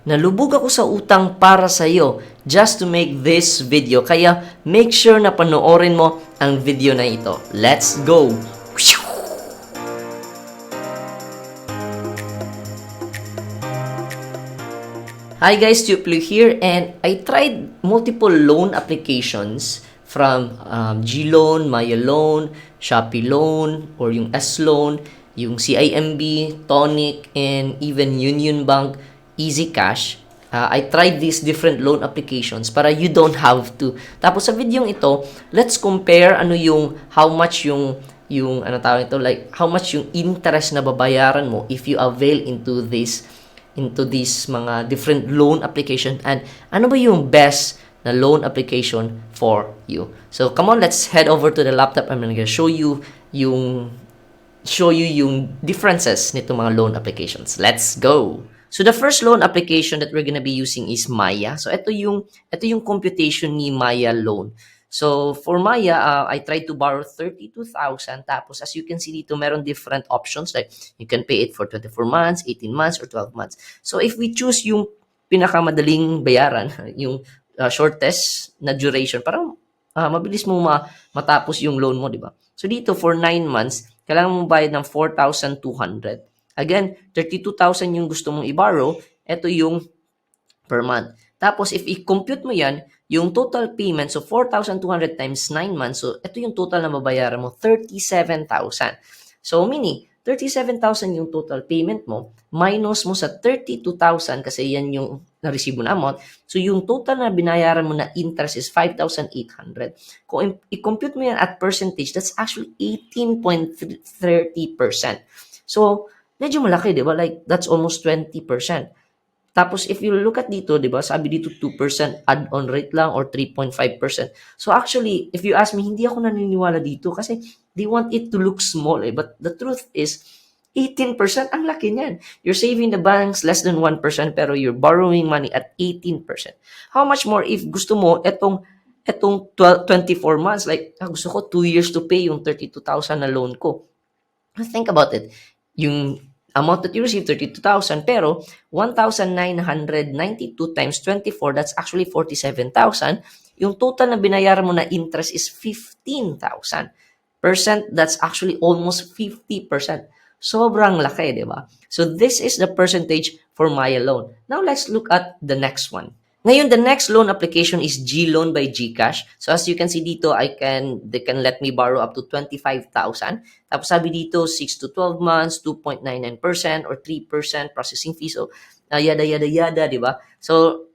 Nalubog ako sa utang para sa iyo just to make this video. Kaya make sure na panoorin mo ang video na ito. Let's go! Hi guys, Tuplu here, and I tried multiple loan applications from G-Loan, Maya Loan, Shopee Loan, or yung S-Loan, yung CIMB, Tonic, and even Union Bank, Easy Cash. I tried these different loan applications para you don't have to. Tapos sa video ito, let's compare how much yung ano tawag ito, like how much yung interest na babayaran mo if you avail into these mga different loan application, and ano ba yung best na loan application for you. So come on, let's head over to the laptop. I'm gonna show you yung differences nito mga loan applications. Let's go. So the first loan application that we're gonna be using is Maya. So ito yung computation ni Maya loan. So for Maya, I tried to borrow 32,000. Tapos as you can see dito, meron different options, like you can pay it for 24 months, 18 months, or 12 months. So if we choose yung pinakamadaling bayaran, yung shortest na duration, parang mabilis mo matapos yung loan mo, di ba? So dito for 9 months, kailangan mo bayad ng 4,200. Again, 32,000 yung gusto mong i-borrow, ito yung per month. Tapos if i-compute mo yan, yung total payment, so 4,200 times 9 months, so ito yung total na babayaran mo, 37,000. So meaning, 37,000 yung total payment mo, minus mo sa 32,000 kasi yan yung na-receive mo na amount. So yung total na binayaran mo na interest is 5,800. Kung i-compute mo yan at percentage, that's actually 18.30%. So medyo malaki, di ba? Like, that's almost 20%. Tapos, if you look at dito, di ba, sabi dito 2% add-on rate lang or 3.5%. So, actually, if you ask me, hindi ako naniniwala dito kasi they want it to look small eh. But the truth is, 18%, ang laki niyan. You're saving the banks less than 1% pero you're borrowing money at 18%. How much more if gusto mo etong 24 months, like, gusto ko 2 years to pay yung 32,000 na loan ko. Think about it. Yung amount that you receive, 32,000, pero 1,992 times 24, that's actually 47,000. Yung total na binayaran mo na interest is 15,000. That's actually almost 50%. Sobrang laki, di ba? So this is the percentage for Maya loan. Now let's look at the next one. Ngayon, the next loan application is G-Loan by GCash. So as you can see dito, they can let me borrow up to 25,000. Tapos sabi dito, 6 to 12 months, 2.99% or 3% processing fee. So yada, yada, yada, di ba? So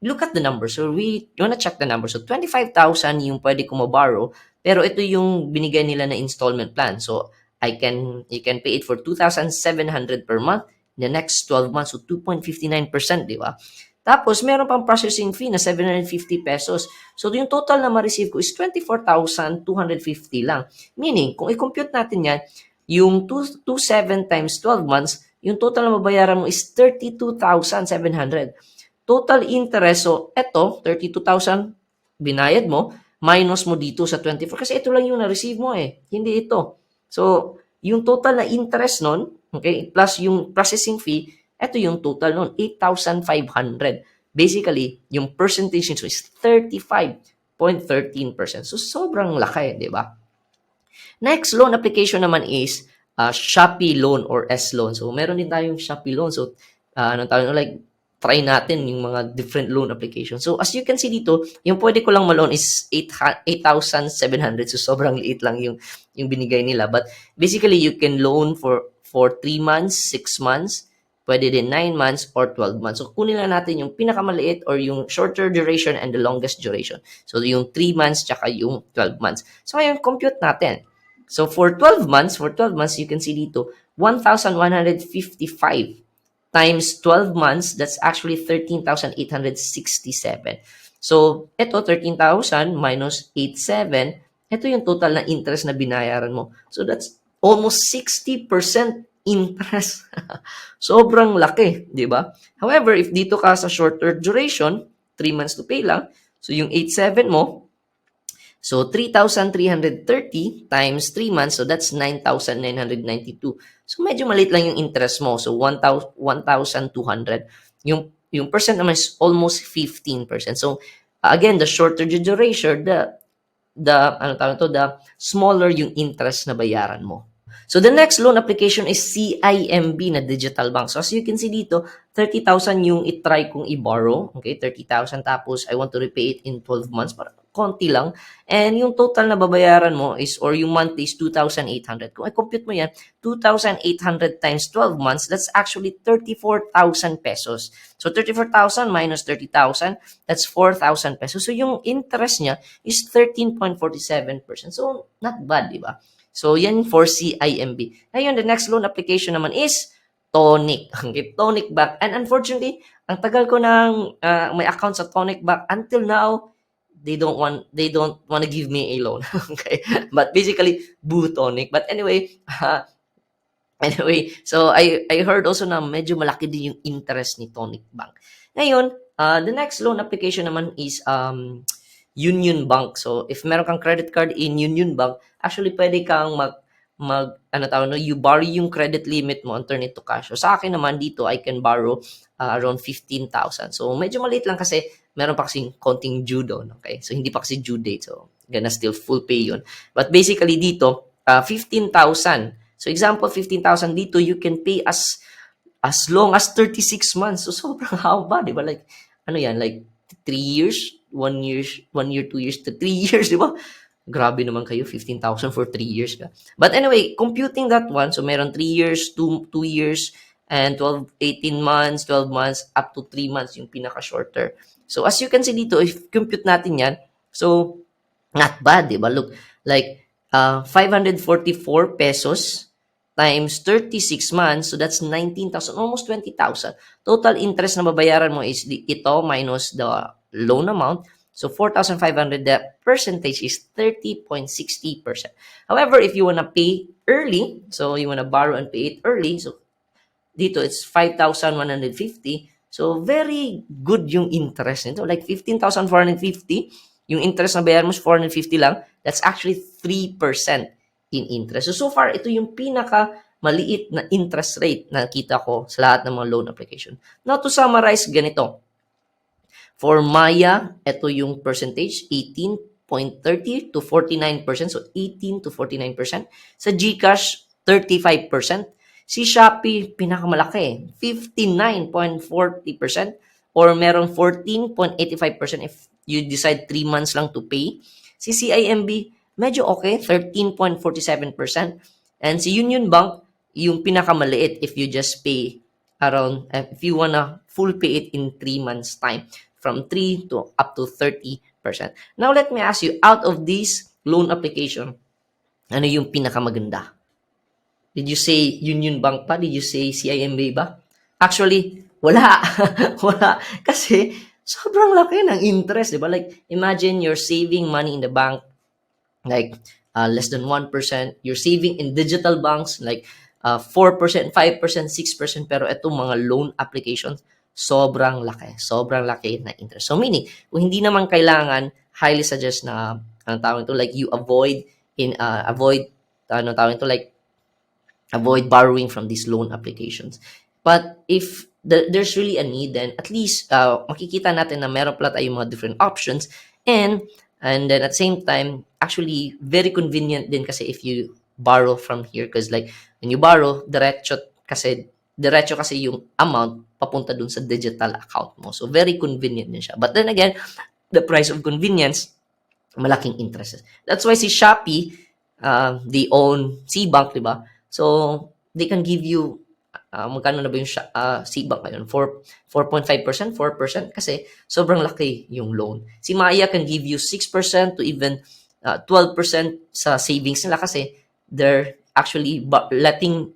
look at the numbers. So we wanna check the numbers. So 25,000 yung pwede ko maborrow, pero ito yung binigay nila na installment plan. So you can pay it for 2,700 per month in the next 12 months. So 2.59%, di ba? Tapos, meron pang processing fee na 750 pesos. So, yung total na ma-receive ko is 24,250 lang. Meaning, kung i-compute natin yan, yung 2.7 times 12 months, yung total na mabayaran mo is 32,700. Total interest, so eto, 32,000 binayad mo, minus mo dito sa 24. Kasi ito lang yung na-receive mo eh, hindi ito. So, yung total na interest nun, okay, plus yung processing fee, ito yung total nun, 8,500. Basically, yung percentage nito is 35.13%. So, sobrang laki, di ba? Next loan application naman is Shopee loan or S-Loan. So, meron din tayong Shopee loan. So, try natin yung mga different loan applications. So, as you can see dito, yung pwede ko lang ma-loan is 8,700. So, sobrang liit lang yung binigay nila. But, basically, you can loan for 3 months, 6 months, pwede din 9 months or 12 months. So, kunin lang natin yung pinakamaliit or yung shorter duration and the longest duration. So, yung 3 months tsaka yung 12 months. So, ngayon, compute natin. So, for 12 months, you can see dito, 1,155 times 12 months, that's actually 13,867. So, ito, 13,000 minus 87, ito yung total na interest na binayaran mo. So, that's almost 60% interest. Sobrang laki, di ba? However, if dito ka sa shorter duration, 3 months to pay lang, so yung 87 mo, so 3,330 times 3 months, so that's 9,992. So medyo maliit lang yung interest mo, so 1,200. Yung yung percent naman is almost 15%. So, again, the shorter the duration, the smaller yung interest na bayaran mo. So the next loan application is CIMB na digital bank. So as you can see dito, 30,000 yung i-try kong i-borrow. Okay, 30,000 tapos I want to repay it in 12 months. Para konti lang. And yung total na babayaran mo is, or yung monthly is 2,800. Kung i-compute mo yan, 2,800 times 12 months, that's actually 34,000 pesos. So 34,000 minus 30,000, that's 4,000 pesos. So yung interest niya is 13.47%. So not bad, di ba? So, yan for CIMB. Ngayon, the next loan application naman is Tonic. Okay, Tonic Bank. And unfortunately, ang tagal ko nang may account sa Tonic Bank until now, they don't want to give me a loan. Okay? But basically, boo Tonic. But anyway, so I heard also na medyo malaki din yung interest ni Tonic Bank. Ngayon, the next loan application naman is Union Bank. So, if meron kang credit card in Union Bank, actually pwede kang you borrow yung credit limit mo and turn it to cash. So, sa akin naman dito, I can borrow around 15,000. So, medyo maliit lang kasi meron pa kasing konting due doon. Okay? So, hindi pa kasi due date. So, gonna still full pay yun. But basically dito, 15,000. So, example, 15,000 dito, you can pay as long as 36 months. So, sobrang haba, di ba? Like, like 3 years? 1 year, 2 years to 3 years, di ba? Grabe naman kayo, 15,000 for 3 years ka. But anyway, computing that one, so meron 3 years, 2 years, and 18 months, 12 months, up to 3 months, yung pinaka-shorter. So, as you can see dito, if compute natin yan, so, not bad, di ba? Look, like, 544 pesos times 36 months, so that's 19,000, almost 20,000. Total interest na babayaran mo is ito minus the loan amount. So 4,500, the percentage is 30.60%. However, if you wanna pay early, so you wanna borrow and pay it early, so dito it's 5,150. So very good yung interest nito. Like 15,450, yung interest na bayaran mo is 450 lang. That's actually 3% in interest. So far, ito yung pinaka maliit na interest rate na nakita ko sa lahat ng mga loan application. Now, to summarize, ganito. For Maya, ito yung percentage, 18.30 to 49%. So, 18 to 49%. Sa GCash, 35%. Si Shopee, pinakamalaki, 59.40%. Or merong 14.85% if you decide 3 months lang to pay. Si CIMB, medyo okay, 13.47%. And si Union Bank, yung pinakamaliit if you just pay around, if you wanna full pay it in 3 months time. From 3 to up to 30%. Now, let me ask you, out of this loan application, ano yung pinakamaganda? Did you say Union Bank pa? Did you say CIMB ba? Actually, wala. Wala. Kasi, sobrang laki ng interest, di ba? Like, imagine you're saving money in the bank, like, less than 1%. You're saving in digital banks, like, 4%, 5%, 6%. Pero itong mga loan applications, sobrang laki na interest. So meaning, kung hindi naman kailangan, highly suggest na like you avoid borrowing from these loan applications. But if there's really a need, then at least makikita natin na meron pala tayong mga different options, and then at the same time, actually very convenient din kasi if you borrow from here, because like when you borrow, diretso kasi yung amount papunta dun sa digital account mo. So, very convenient din siya. But then again, the price of convenience, malaking interest. That's why si Shopee, they own Cbank, di ba? So, they can give you, magkano na ba yung Cbank ngayon? 4.5%, 4%, kasi sobrang laki yung loan. Si Maya can give you 6% to even 12% sa savings nila kasi they're actually lending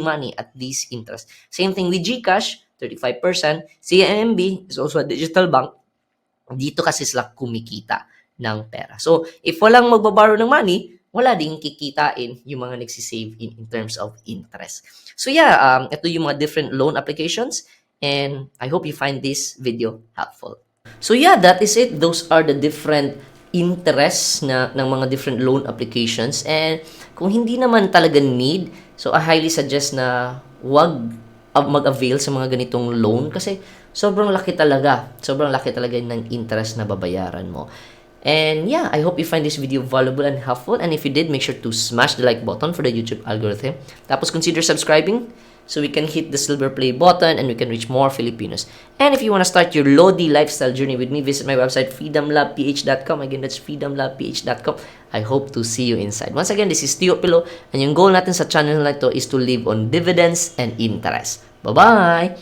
money at this interest. Same thing with GCash, 35%. CIMB is also a digital bank. Dito kasi sila kumikita ng pera. So, if walang magbaborrow ng money, wala ding kikitain yung mga nagsisave in terms of interest. So yeah, ito yung mga different loan applications, and I hope you find this video helpful. So yeah, that is it. Those are the different interest ng mga different loan applications. And kung hindi naman talaga need, so I highly suggest na wag mag-avail sa mga ganitong loan kasi sobrang laki talaga. Sobrang laki talaga ng interest na babayaran mo. And yeah, I hope you find this video valuable and helpful. And if you did, make sure to smash the like button for the YouTube algorithm. Tapos consider subscribing so we can hit the silver play button and we can reach more Filipinos. And if you want to start your Lodi lifestyle journey with me, visit my website freedomlabph.com. Again, that's freedomlabph.com. I hope to see you inside. Once again, this is Tio Pilo, and yung goal natin sa channel na ito is to live on dividends and interest. Bye-bye!